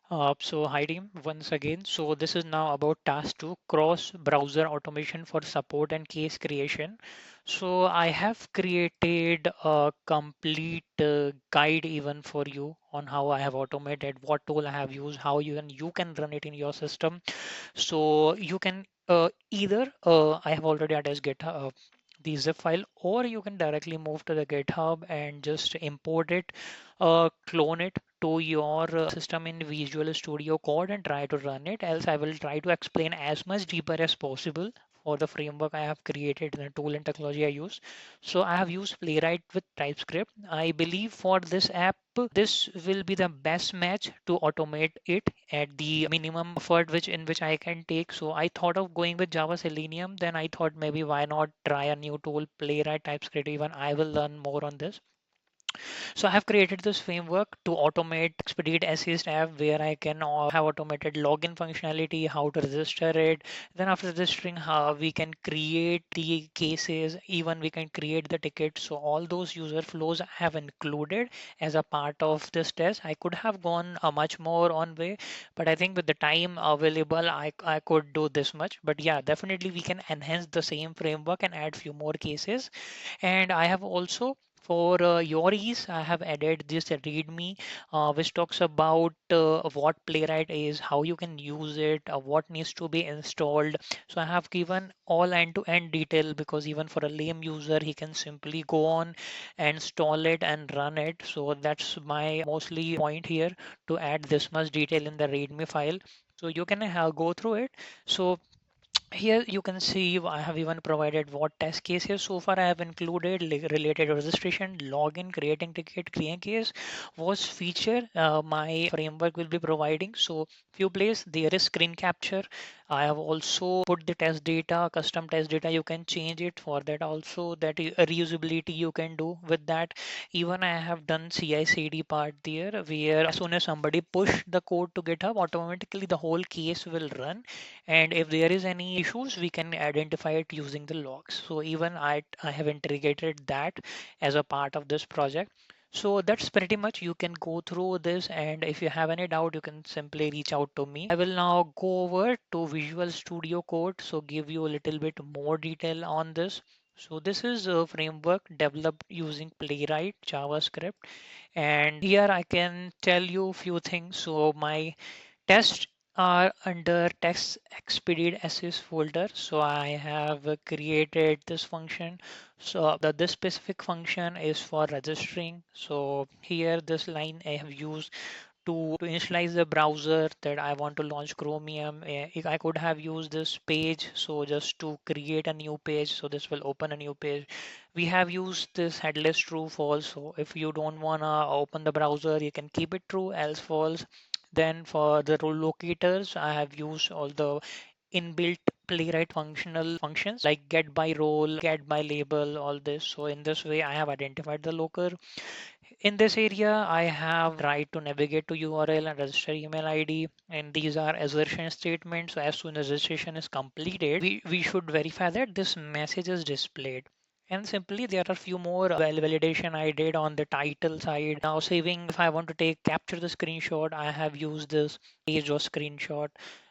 So hi team, once again. So this is now about task 2, cross-browser automation for support and case creation. So I have created a complete guide even for you on how I have automated, what tool I have used, how you can run it in your system. So you can either I have already attached GitHub the zip file, or you can directly move to the GitHub and just import it, clone it to your system in Visual Studio Code and try to run it. Else, I will try to explain as much deeper as possible for the framework I have created, the tool and technology I use. So I have used Playwright with TypeScript. I believe for this app, this will be the best match to automate it at the minimum effort which I can take. So I thought of going with Java Selenium. Then I thought maybe why not try a new tool, Playwright TypeScript. Even I will learn more on this. So I have created this framework to automate expedite assist app where I can have automated login functionality, how to register it. Then after registering, how we can create the cases, even we can create the tickets. So all those user flows I have included as a part of this test. I could have gone much more on way, but I think with the time available, I could do this much. But yeah, definitely we can enhance the same framework and add few more cases. And I have also for your ease, I have added this readme, which talks about what Playwright is, how you can use it, what needs to be installed. So I have given all end-to-end detail because even for a lame user, he can simply go on and install it and run it. So that's my mostly point here to add this much detail in the readme file. So you can go through it. So here you can see I have even provided what test cases so far I have included related to registration, login, creating ticket, creating case was feature my framework will be providing. So few place there is screen capture. I have also put the test data, custom test data. You can change it for that also. That reusability you can do with that. Even I have done CI/CD part there where as soon as somebody push the code to GitHub, automatically the whole case will run, and if there is any issues we can identify it using the logs. So even I have integrated that as a part of this project. So that's pretty much you can go through this, and if you have any doubt you can simply reach out to me. I will now go over to Visual Studio Code, so give you a little bit more detail on this. So this is a framework developed using Playwright JavaScript, and here I can tell you few things. So my tests are under text expedite assist folder. So I have created this function. So this specific function is for registering. So here this line I have used to initialize the browser that I want to launch Chromium. If I could have used this page, so just to create a new page, so this will open a new page. We have used this headless true false. So if you don't wanna open the browser, you can keep it true, else false. Then for the role locators, I have used all the inbuilt Playwright functional functions like get by role, get by label, all this. So in this way, I have identified the local. In this area, I have right to navigate to URL and register email ID, and these are assertion statements. So as soon as registration is completed, we should verify that this message is displayed. And simply there are few more validation I did on the title side. Now saving, if I want to take capture the screenshot, I have used this page or screenshot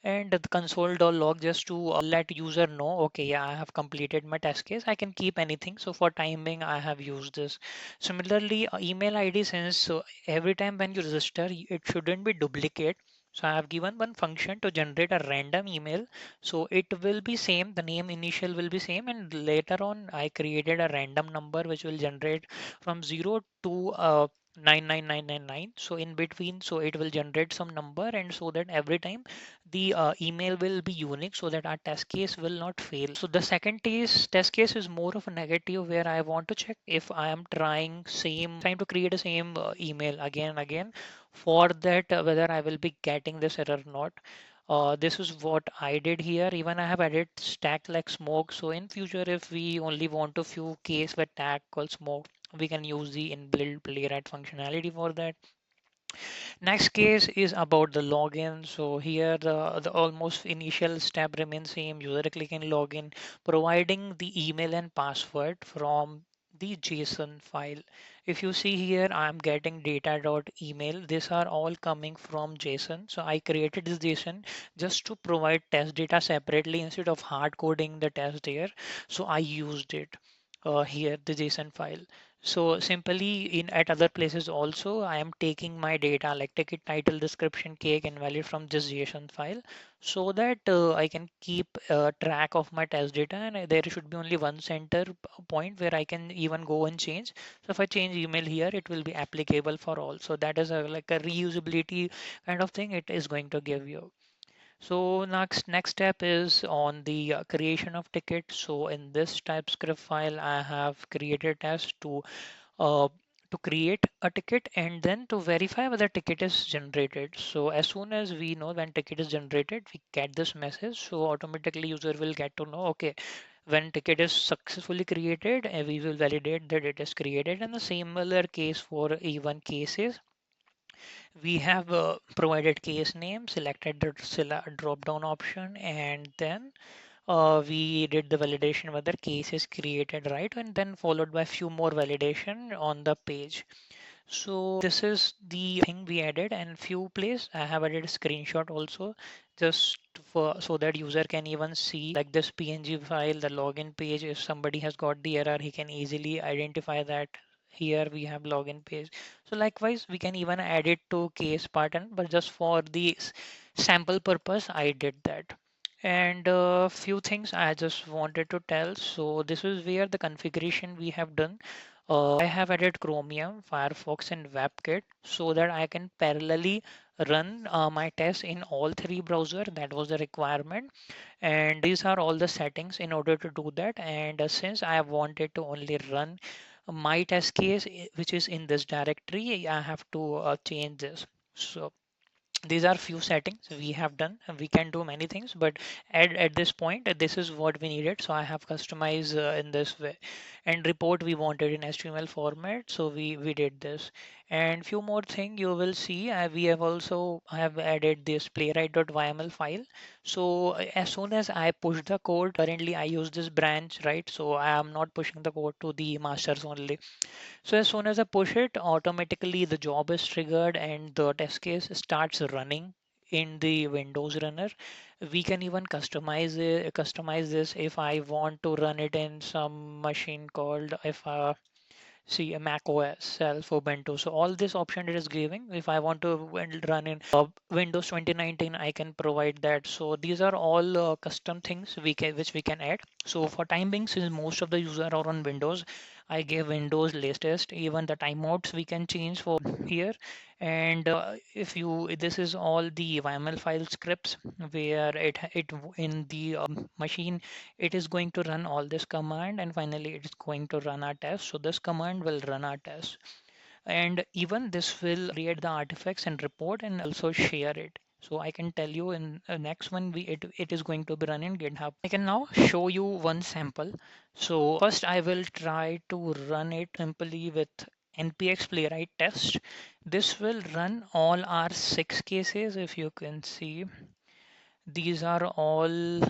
and the console.log just to let user know, okay, yeah, I have completed my test case. I can keep anything. So for timing, I have used this. Similarly, email ID, since every time when you register, it shouldn't be duplicate. So I have given one function to generate a random email. So it will be same, the name initial will be same, and later on I created a random number which will generate from 0 to 99999. So in between, so it will generate some number, and so that every time the email will be unique so that our test case will not fail. So the second test case is more of a negative where I want to check if I am trying to create a same email again and again. For that, whether I will be getting this error or not. This is what I did here. Even I have added stack like smoke. So in future, if we only want a few case with tag called smoke, we can use the inbuilt playwright functionality for that. Next case is about the login. So here the almost initial step remains same. User clicking login, providing the email and password from the JSON file. If you see here, I'm getting data.email. These are all coming from JSON. So I created this JSON just to provide test data separately instead of hard coding the test there. So I used it here, the JSON file. So simply in at other places also, I am taking my data like ticket title, description, cake, and value from this JSON file so that I can keep track of my test data, and there should be only one center point where I can even go and change. So if I change email here, it will be applicable for all. So that is like a reusability kind of thing it is going to give you. So next step is on the creation of ticket. So in this TypeScript file, I have created test uh, to create a ticket and then to verify whether ticket is generated. So as soon as we know when ticket is generated, we get this message. So automatically user will get to know, okay, when ticket is successfully created, and we will validate that it is created. And the similar case for even cases, we have provided case name, selected the drop down option, and then we did the validation whether case is created right, and then followed by few more validation on the page. So this is the thing we added, and few place I have added a screenshot also just for so that user can even see like this PNG file, the login page. If somebody has got the error, he can easily identify that here we have login page. So likewise, we can even add it to case pattern, but just for the sample purpose, I did that. And a few things I just wanted to tell. So this is where the configuration we have done. I have added Chromium, Firefox, and WebKit so that I can parallelly run my tests in all three browsers. That was the requirement. And these are all the settings in order to do that. And since I wanted to only run my test case, which is in this directory, I have to change this. So these are few settings we have done. We can do many things, but at this point, this is what we needed. So I have customized in this way, and report we wanted in HTML format. So we did this, and few more thing you will see. We have also have added this playwright.yml file. So as soon as I push the code, currently I use this branch, right? So I am not pushing the code to the masters only. So as soon as I push it, automatically the job is triggered and the test case starts running in the Windows runner. We can even customize this if I want to run it in some machine called if see a Mac OS, self Ubuntu. So all this option it is giving. If I want to run in Windows 2019, I can provide that. So these are all custom things which we can add. So for time being, since most of the user are on Windows, I gave Windows latest. Even the timeouts we can change for here. And if you this is all the YML file scripts where it in the machine it is going to run all this command, and finally it is going to run our test. So this command will run our test, and even this will create the artifacts and report and also share it. So I can tell you in next one it is going to be run in GitHub. I can now show you one sample. So first I will try to run it simply with npx playwright test. This will run all our 6 cases. If you can see, these are all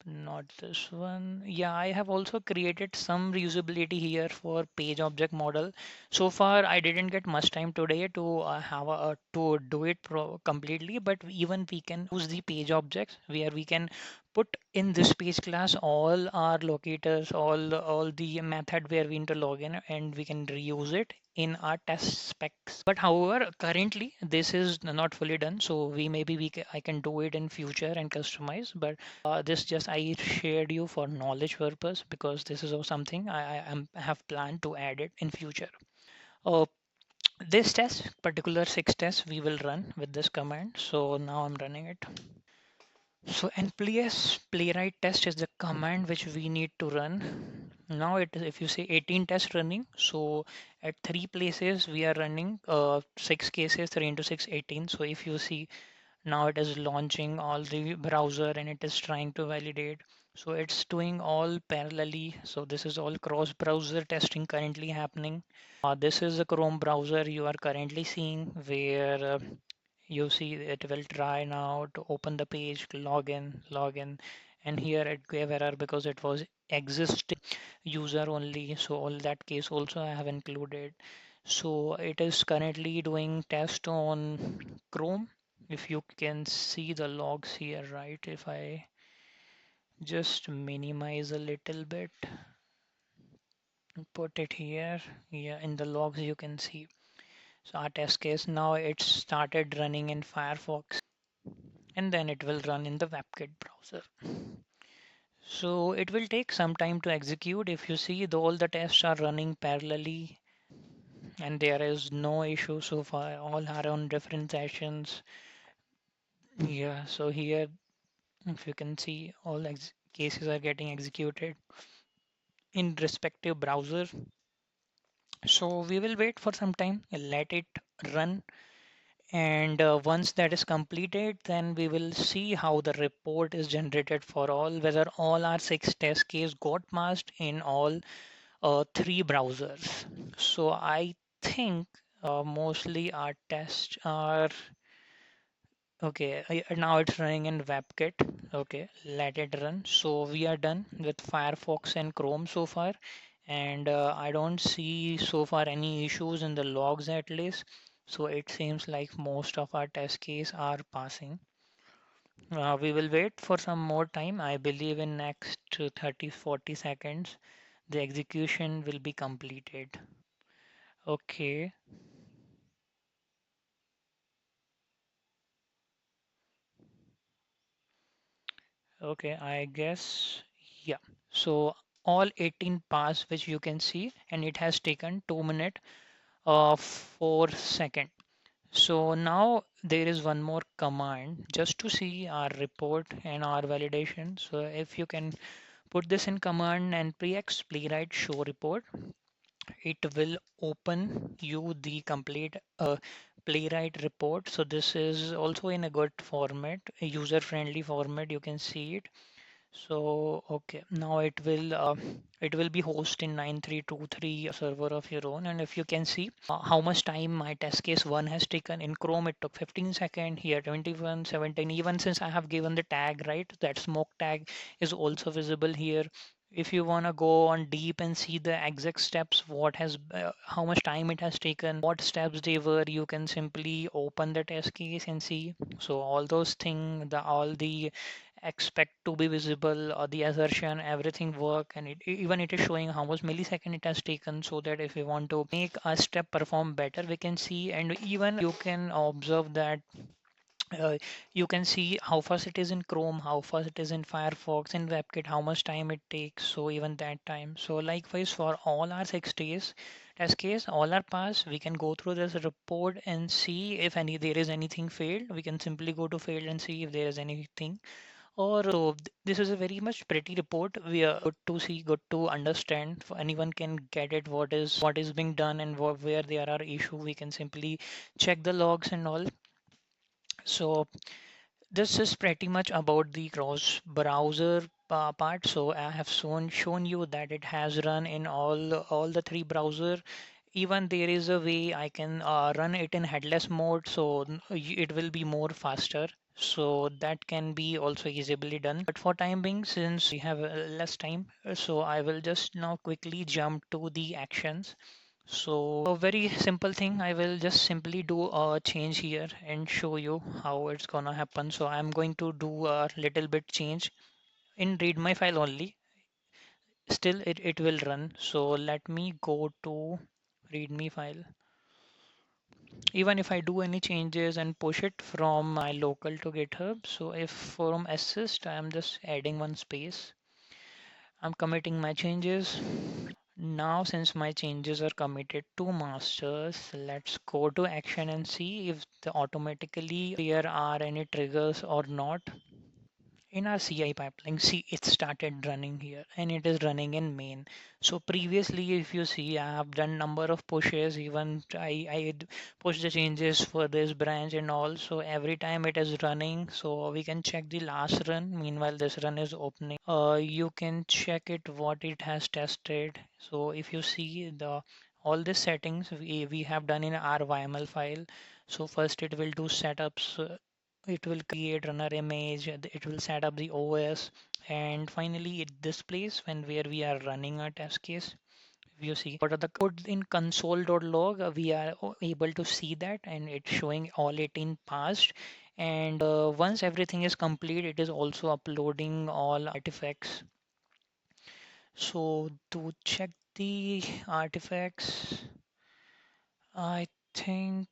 not this one. Yeah, I have also created some reusability here for page object model. So far, I didn't get much time today to have to do it completely, but even we can use the page objects where we can put in this page class all our locators, all the method where we need to log in, and we can reuse it in our test specs. But however, currently this is not fully done, so I can do it in future and customize. But this just I shared you for knowledge purpose because this is something have planned to add it in future. Uh, this test, particular 6 tests, we will run with this command. So now I'm running it. So nps playwright test is the command which we need to run. Now it is if you say 18 tests running, so at 3 places we are running 6 cases, 3 into 6, 18. So if you see now it is launching all the browser and it is trying to validate. So it's doing all parallelly. So this is all cross browser testing currently happening. This is a Chrome browser you are currently seeing where you see it will try now to open the page, log in, and here it gave error because it was existing user only. So all that case also I have included. So it is currently doing test on Chrome. If you can see the logs here, right? If I just minimize a little bit and put it here, yeah, in the logs you can see. So our test case now it's started running in Firefox and then it will run in the WebKit browser. So it will take some time to execute. If you see, all the tests are running parallelly and there is no issue so far. All are on different sessions. Yeah, so here, if you can see, all cases are getting executed in respective browser. So we will wait for some time, let it run. And once that is completed, then we will see how the report is generated for all, whether all our 6 test case got passed in all 3 browsers. So I think mostly our tests are okay. Now it's running in WebKit. Okay, let it run. So we are done with Firefox and Chrome so far, and I don't see so far any issues in the logs at least. So it seems like most of our test case are passing. We will wait for some more time. I believe in next 30-40 seconds the execution will be completed. Okay, okay, I guess, yeah. So all 18 pass which you can see, and it has taken 2 minutes 4 seconds. So now there is one more command just to see our report and our validation. So if you can put this in command and prex playwright show report, it will open you the complete playwright report. So this is also in a good format, a user friendly format. You can see it. So, okay, now it will be host in 9323 server of your own. And if you can see how much time my test case one has taken in Chrome, it took 15 seconds, here 21, 17. Even since I have given the tag, right? That smoke tag is also visible here. If you want to go on deep and see the exact steps, how much time it has taken, what steps they were, you can simply open the test case and see. So all those things, all the expect to be visible or the assertion, everything work, and even it is showing how much millisecond it has taken, so that if we want to make a step perform better we can see. And even you can observe that uh, you can see how fast it is in Chrome, how fast it is in Firefox, in WebKit, how much time it takes. So even that time. So likewise for all our 6 days test case, all our pass, we can go through this report and see if any there is anything failed. We can simply go to failed and see if there is anything. Or this is a very much pretty report. We are good to see, good to understand. Anyone can get it. What is being done and where there are issue. We can simply check the logs and all. So this is pretty much about the cross browser part. So I have shown you that it has run in all the 3 browser. Even there is a way I can run it in headless mode, so it will be more faster. So that can be also easily done. But for time being, since we have less time, so I will just now quickly jump to the actions. So a very simple thing, I will just simply do a change here and show you how it's gonna happen. So I'm going to do a little bit change in readme file only. Still it will run. So let me go to readme file. Even if I do any changes and push it from my local to GitHub. So if from assist, I'm just adding one space. I'm committing my changes. Now, since my changes are committed to masters, let's go to action and see if automatically there are any triggers or not. In our CI pipeline, see it started running here and it is running in main. So previously, if you see, I have done number of pushes, even I push the changes for this branch and all. So every time it is running, so we can check the last run. Meanwhile, this run is opening. You can check it what it has tested. So if you see the all these settings we have done in our YML file. So first it will do setups. it will create runner image, it will set up the OS, and finally it displays when where we are running a test case. If you see what are the code in console.log, we are able to see that, and it's showing all 18 passed. And once everything is complete, it is also uploading all artifacts. So to check the artifacts, I think,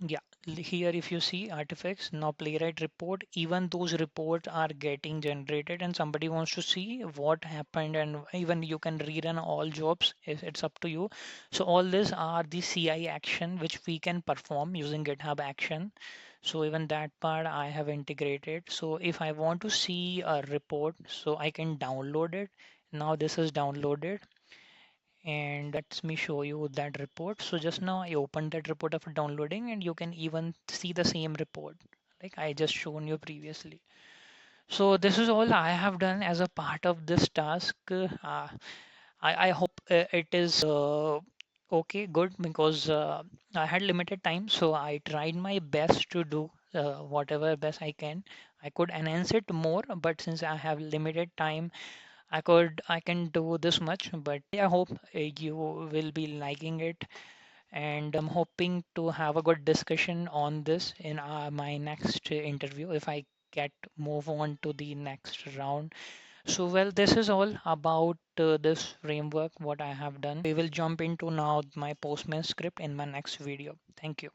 yeah, here if you see artifacts, now Playwright report, even those reports are getting generated and somebody wants to see what happened, and even you can rerun all jobs, it's up to you. So all these are the CI action which we can perform using GitHub action. So even that part I have integrated. So if I want to see a report, so I can download it. Now this is downloaded, and lets me show you that report. So just now I opened that report after downloading, and you can even see the same report like I just shown you previously. So this is all I have done as a part of this task. I hope it is okay, good, because I had limited time, so I tried my best to do whatever best I can. I could enhance it more, but since I have limited time, I can do this much. But I hope you will be liking it, and I'm hoping to have a good discussion on this in my next interview if I get move on to the next round. So well, this is all about this framework what I have done. We will jump into now my Postman script in my next video. Thank you.